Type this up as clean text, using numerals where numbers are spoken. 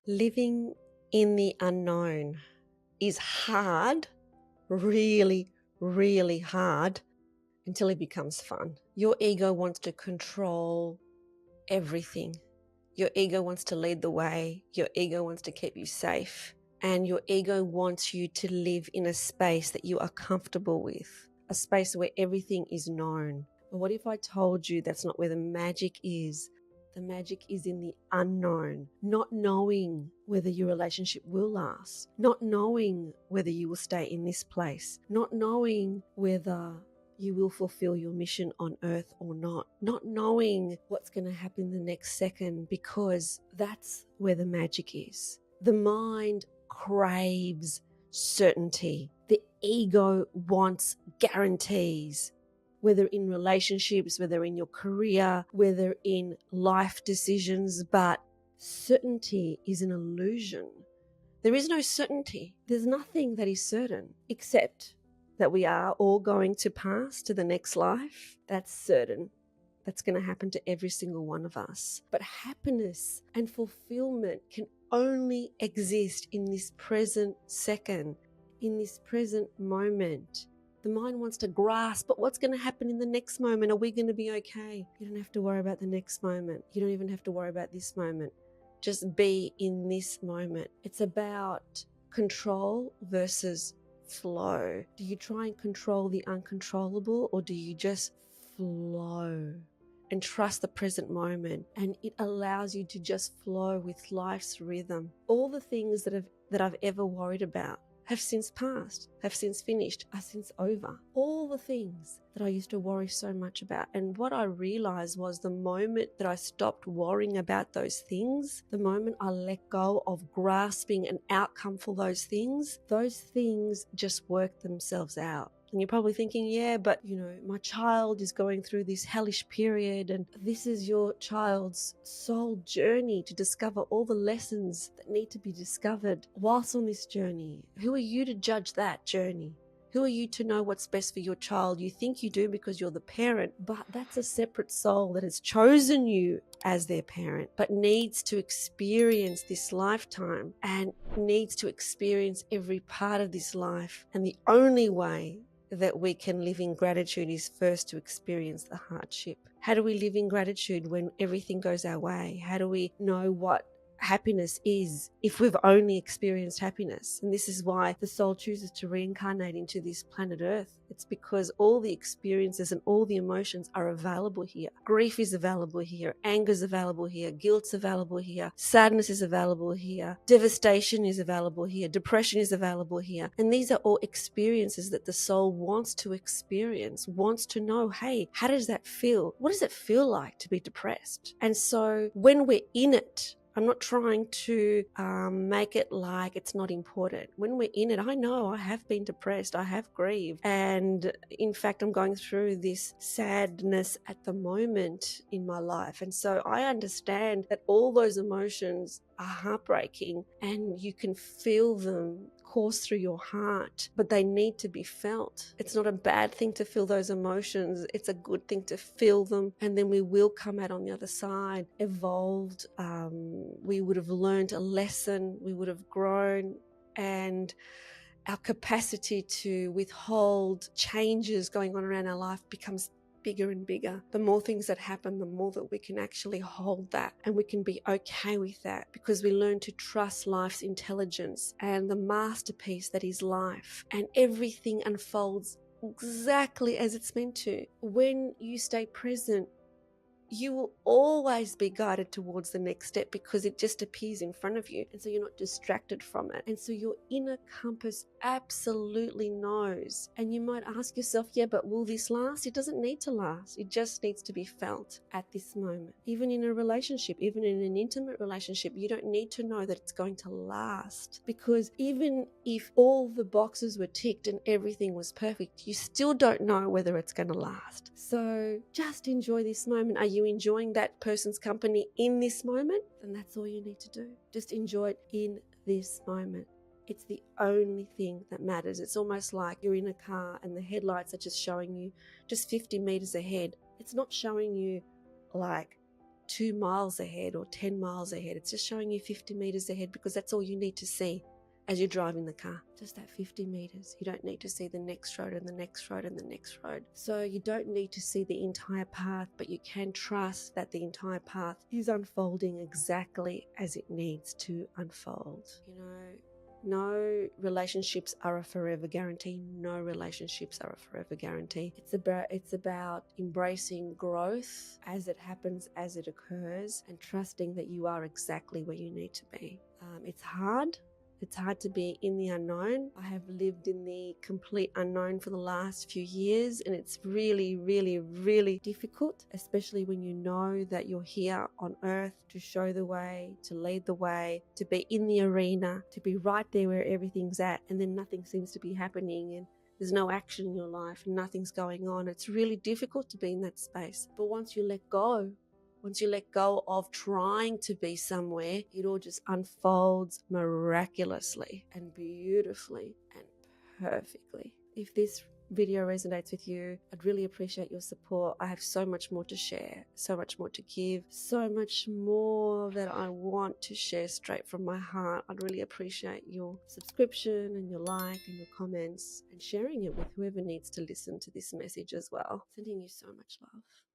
Living in the unknown is hard, really, really hard, until it becomes fun. Your ego wants to control everything. Your ego wants to lead the way. Your ego wants to keep you safe. And your ego wants you to live in a space that you are comfortable with, a space where everything is known. But what if I told you that's not where the magic is? The magic is in the unknown, not knowing whether your relationship will last, not knowing whether you will stay in this place, not knowing whether you will fulfill your mission on earth or not knowing what's going to happen the next second, because that's where the magic is. The mind craves certainty. The ego wants guarantees, whether in relationships, whether in your career, whether in life decisions, but certainty is an illusion. There is no certainty. There's nothing that is certain except that we are all going to pass to the next life. That's certain. That's going to happen to every single one of us. But happiness and fulfillment can only exist in this present second, in this present moment. The mind wants to grasp, but what's going to happen in the next moment? Are we going to be okay? You don't have to worry about the next moment. You don't even have to worry about this moment. Just be in this moment. It's about control versus flow. Do you try and control the uncontrollable, or do you just flow and trust the present moment? And it allows you to just flow with life's rhythm. All the things that I've ever worried about have since passed, have since finished, are since over. All the things that I used to worry so much about. And what I realized was the moment that I stopped worrying about those things, the moment I let go of grasping an outcome for those things just work themselves out. And you're probably thinking, yeah, but my child is going through this hellish period, and this is your child's soul journey to discover all the lessons that need to be discovered whilst on this journey. Who are you to judge that journey? Who are you to know what's best for your child? You think you do because you're the parent, but that's a separate soul that has chosen you as their parent, but needs to experience this lifetime and needs to experience every part of this life. And the only way that we can live in gratitude is first to experience the hardship. How do we live in gratitude when everything goes our way? How do we know what happiness is if we've only experienced happiness? And this is why the soul chooses to reincarnate into this planet Earth. It's because all the experiences and all the emotions are available here. Grief is available here. Anger is available here. Guilt's available here. Sadness is available here. Devastation is available here. Depression is available here. And these are all experiences that the soul wants to experience, wants to know, hey, how does that feel? What does it feel like to be depressed? And so when we're in it, I'm not trying to make it like it's not important. When we're in it, I know I have been depressed, I have grieved. And in fact, I'm going through this sadness at the moment in my life. And so I understand that all those emotions are heartbreaking and you can feel them course through your heart, but they need to be felt. It's not a bad thing to feel those emotions. It's a good thing to feel them, and then we will come out on the other side evolved. We would have learned a lesson, we would have grown, and our capacity to withhold changes going on around our life becomes bigger and bigger. The more things that happen, the more that we can actually hold that, and we can be okay with that, because we learn to trust life's intelligence and the masterpiece that is life, and everything unfolds exactly as it's meant to. When you stay present, you will always be guided towards the next step, because it just appears in front of you, and so you're not distracted from it. And so your inner compass absolutely knows. And you might ask yourself, yeah, but will this last? It doesn't need to last. It just needs to be felt at this moment. Even in a relationship, even in an intimate relationship, you don't need to know that it's going to last, because even if all the boxes were ticked and everything was perfect, you still don't know whether it's going to last. So just enjoy this moment. Are you enjoying that person's company in this moment? Then that's all you need to do. Just enjoy it in this moment. It's the only thing that matters. It's almost like you're in a car and the headlights are just showing you just 50 meters ahead. It's not showing you like 2 miles ahead or 10 miles ahead. It's just showing you 50 meters ahead because that's all you need to see as you're driving the car. Just that 50 meters. You don't need to see the next road and the next road and the next road. So you don't need to see the entire path, but you can trust that the entire path is unfolding exactly as it needs to unfold. You know, no relationships are a forever guarantee. No relationships are a forever guarantee. It's about embracing growth as it happens, as it occurs, and trusting that you are exactly where you need to be. It's hard. It's hard to be in the unknown. I have lived in the complete unknown for the last few years, and it's really, really, really difficult, especially when you know that you're here on earth to show the way, to lead the way, to be in the arena, to be right there where everything's at, and then nothing seems to be happening, and there's no action in your life, nothing's going on. It's really difficult to be in that space. But once you let go of trying to be somewhere, it all just unfolds miraculously and beautifully and perfectly. If this video resonates with you, I'd really appreciate your support. I have so much more to share, so much more to give, so much more that I want to share straight from my heart. I'd really appreciate your subscription and your like and your comments and sharing it with whoever needs to listen to this message as well. Sending you so much love.